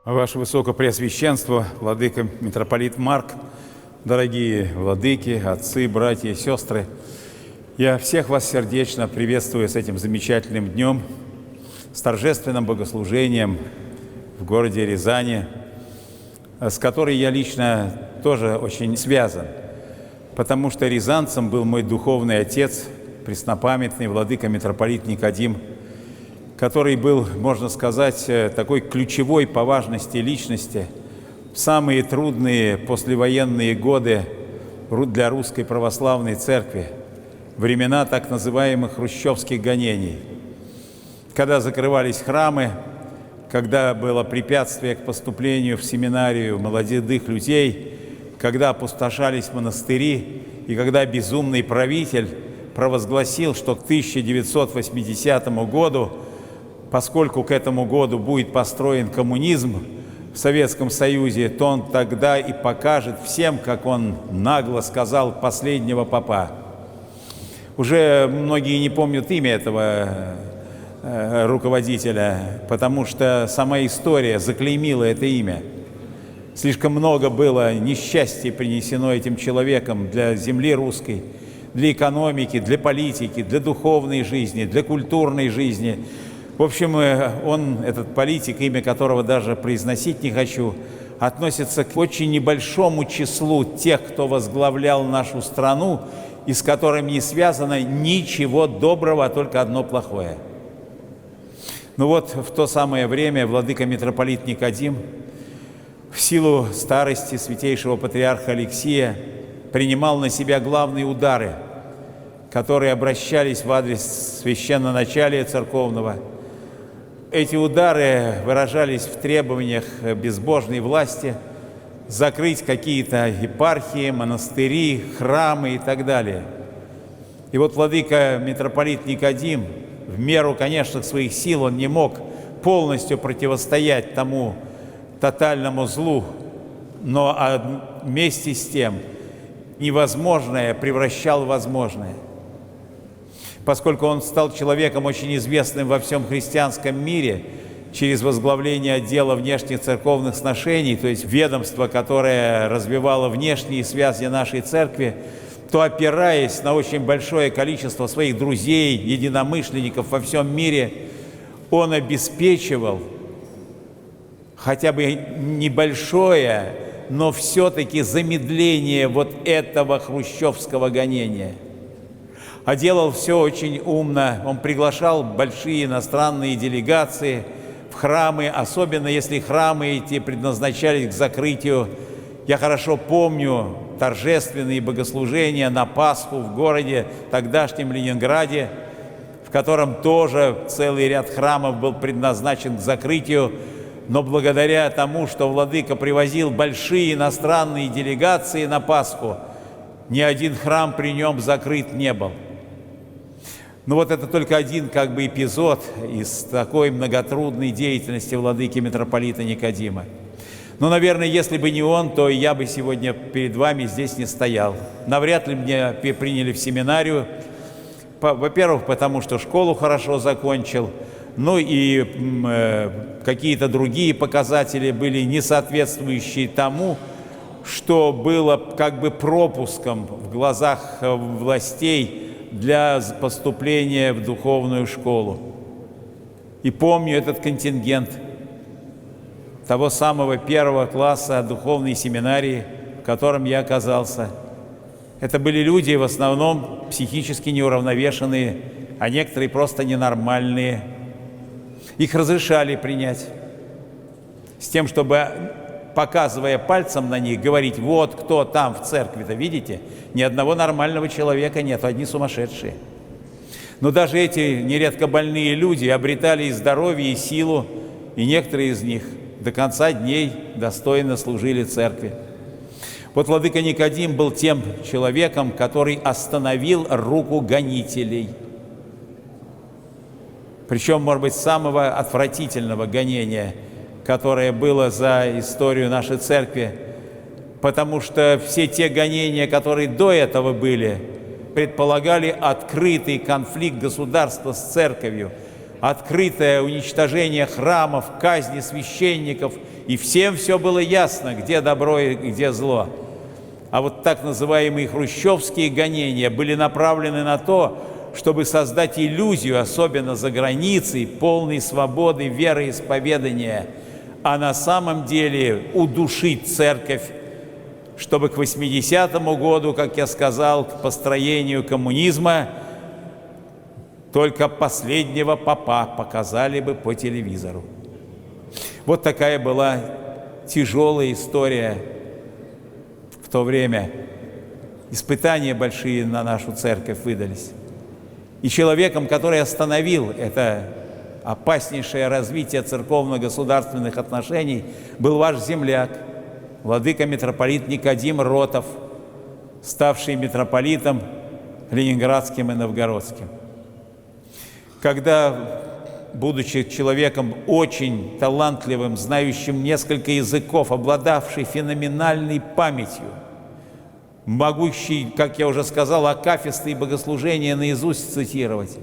Ваше Высокопреосвященство, владыка митрополит Марк, дорогие владыки, отцы, братья и сестры, я всех вас сердечно приветствую с этим замечательным днем, с торжественным богослужением в городе Рязани, с которой я лично тоже очень связан, потому что рязанцем был мой духовный отец, преснопамятный владыка митрополит Никодим, который был, можно сказать, такой ключевой по важности личности в самые трудные послевоенные годы для Русской Православной Церкви, времена так называемых хрущевских гонений, когда закрывались храмы, когда было препятствие к поступлению в семинарию молодых людей, когда опустошались монастыри и когда безумный правитель провозгласил, что к 1980 году, поскольку к этому году будет построен коммунизм в Советском Союзе, то он тогда и покажет всем, как он нагло сказал последнего попа. Уже многие не помнят имя этого руководителя, потому что сама история заклеймила это имя. Слишком много было несчастья принесено этим человеком для земли русской, для экономики, для политики, для духовной жизни, для культурной жизни. В общем, он, этот политик, имя которого даже произносить не хочу, относится к очень небольшому числу тех, кто возглавлял нашу страну и с которыми не связано ничего доброго, а только одно плохое. Ну вот, в то самое время владыка митрополит Никодим в силу старости святейшего патриарха Алексия принимал на себя главные удары, которые обращались в адрес священноначалия церковного. Эти удары выражались в требованиях безбожной власти закрыть какие-то епархии, монастыри, храмы и так далее. И вот владыка митрополит Никодим, в меру, конечно, своих сил, он не мог полностью противостоять тому тотальному злу, но вместе с тем невозможное превращал в возможное. Поскольку он стал человеком очень известным во всем христианском мире через возглавление отдела внешних церковных сношений, то есть ведомство, которое развивало внешние связи нашей церкви, то, опираясь на очень большое количество своих друзей, единомышленников во всем мире, он обеспечивал хотя бы небольшое, но все-таки замедление вот этого хрущевского гонения. А делал все очень умно. Он приглашал большие иностранные делегации в храмы, особенно если храмы эти предназначались к закрытию. Я хорошо помню торжественные богослужения на Пасху в городе, тогдашнем Ленинграде, в котором тоже целый ряд храмов был предназначен к закрытию, но благодаря тому, что владыка привозил большие иностранные делегации на Пасху, ни один храм при нем закрыт не был. Ну вот это только один эпизод из такой многотрудной деятельности владыки митрополита Никодима. Но, наверное, если бы не он, то я бы сегодня перед вами здесь не стоял. Навряд ли меня приняли в семинарию. Во-первых, потому что школу хорошо закончил, ну и какие-то другие показатели были не соответствующие тому, что было пропуском в глазах властей для поступления в духовную школу. И помню этот контингент того самого первого класса духовной семинарии, в котором я оказался. Это были люди в основном психически неуравновешенные, а некоторые просто ненормальные. Их разрешали принять с тем, чтобы, показывая пальцем на них, говорить: вот кто там в церкви-то, видите? Ни одного нормального человека нет, одни сумасшедшие. Но даже эти нередко больные люди обретали и здоровье, и силу, и некоторые из них до конца дней достойно служили церкви. Вот владыка Никодим был тем человеком, который остановил руку гонителей. Причем, может быть, самого отвратительного гонения, которое было за историю нашей церкви, потому что все те гонения, которые до этого были, предполагали открытый конфликт государства с церковью. открытое уничтожение храмов, казни священников, и всем все было ясно, где добро и где зло. А вот так называемые хрущевские гонения были направлены на то, чтобы создать иллюзию, особенно за границей, полной свободы вероисповедания, а на самом деле удушить церковь, чтобы к 80-му году, как я сказал, к построению коммунизма, только последнего попа показали бы по телевизору. Вот такая была тяжелая история в то время. Испытания большие на нашу церковь выдались. И человеком, который остановил это опаснейшее развитие церковно-государственных отношений, был ваш земляк, владыка митрополит Никодим Ротов, ставший митрополитом ленинградским и новгородским. Когда, будучи человеком очень талантливым, знающим несколько языков, обладавший феноменальной памятью, могущий, как я уже сказал, акафисты и богослужения наизусть цитировать,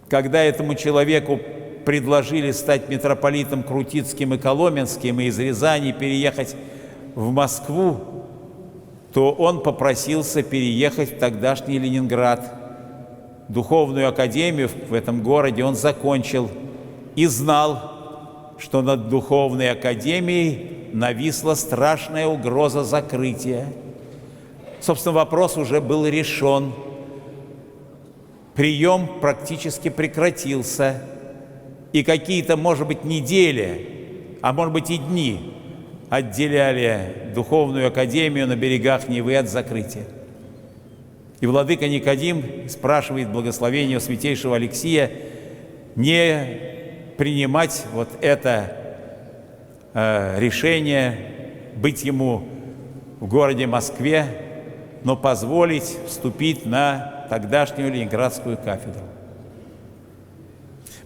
когда этому человеку предложили стать митрополитом Крутицким и Коломенским и из Рязани переехать в Москву, то он попросился переехать в тогдашний Ленинград. Духовную академию в этом городе он закончил и знал, что над духовной академией нависла страшная угроза закрытия. Собственно, вопрос уже был решен. Прием практически прекратился, и какие-то, может быть, недели, а может быть и дни отделяли духовную академию на берегах Невы от закрытия. И владыка Никодим спрашивает благословения у святейшего Алексия не принимать вот это решение, быть ему в городе Москве, но позволить вступить на тогдашнюю Ленинградскую кафедру.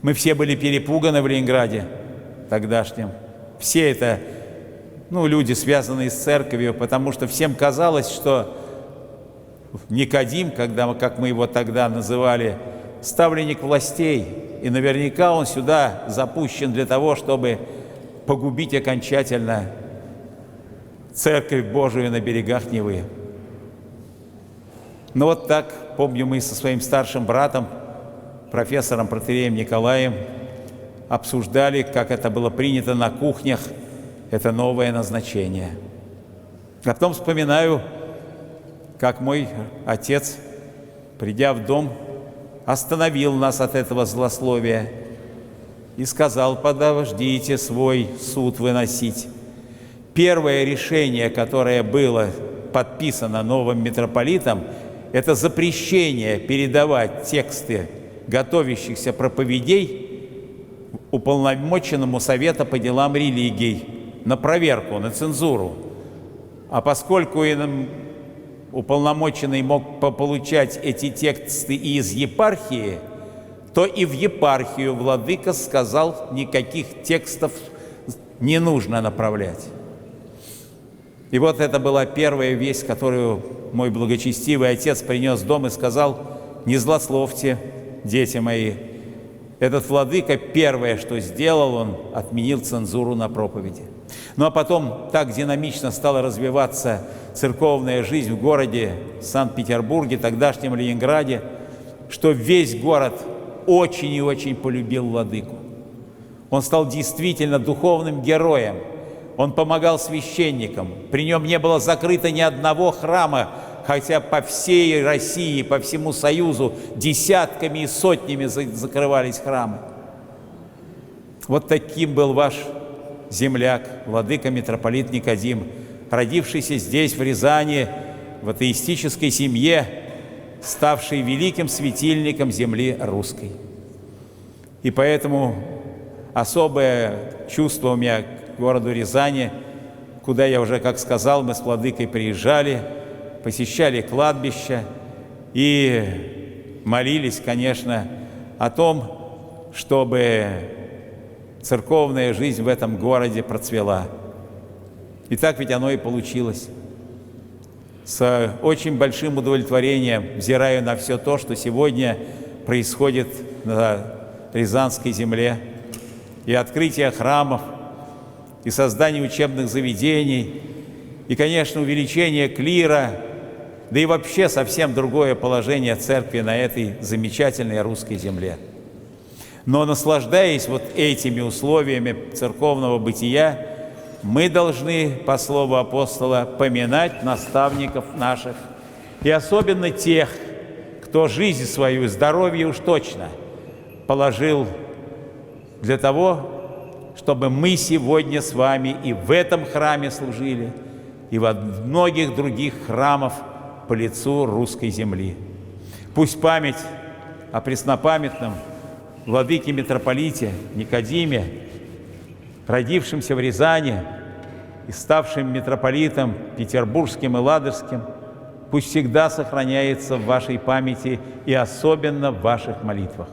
Мы все были перепуганы в Ленинграде тогдашнем. Все это, люди, связанные с церковью, потому что всем казалось, что Никодим, как мы его тогда называли, ставленник властей, и наверняка он сюда запущен для того, чтобы погубить окончательно Церковь Божию на берегах Невы. Но вот так, помню, мы со своим старшим братом, профессором протоиереем Николаем, обсуждали, как это было принято на кухнях, это новое назначение. А потом вспоминаю, как мой отец, придя в дом, остановил нас от этого злословия и сказал: подождите свой суд выносить. Первое решение, которое было подписано новым митрополитом, это запрещение передавать тексты готовящихся проповедей уполномоченному Совета по делам религий на проверку, на цензуру. А поскольку уполномоченный мог получать эти тексты и из епархии, то и в епархию владыка сказал, никаких текстов не нужно направлять. И вот это была первая весть, которую мой благочестивый отец принес в дом и сказал: не злословьте, дети мои. Этот владыка первое, что сделал, он отменил цензуру на проповеди. Ну а потом так динамично стала развиваться церковная жизнь в городе Санкт-Петербурге, тогдашнем Ленинграде, что весь город очень и очень полюбил владыку. Он стал действительно духовным героем. Он помогал священникам. При нем не было закрыто ни одного храма, хотя по всей России, по всему Союзу десятками и сотнями закрывались храмы. Вот таким был ваш земляк, владыка митрополит Никодим, родившийся здесь, в Рязани, в атеистической семье, ставший великим светильником земли русской. И поэтому особое чувство у меня к городу Рязани, куда я уже, как сказал, мы с владыкой приезжали, посещали кладбища и молились, конечно, о том, чтобы церковная жизнь в этом городе процвела. И так ведь оно и получилось. С очень большим удовлетворением взираю на все то, что сегодня происходит на Рязанской земле, и открытие храмов, и создание учебных заведений, и, конечно, увеличение клира, да и вообще совсем другое положение церкви на этой замечательной русской земле. Но, наслаждаясь вот этими условиями церковного бытия, мы должны, по слову апостола, поминать наставников наших, и особенно тех, кто жизнь свою и здоровье уж точно положил для того, чтобы мы сегодня с вами и в этом храме служили, и во многих других храмах по лицу русской земли. Пусть память о преснопамятном владыке-митрополите Никодиме, родившемся в Рязани и ставшим митрополитом петербургским и ладожским, пусть всегда сохраняется в вашей памяти и особенно в ваших молитвах.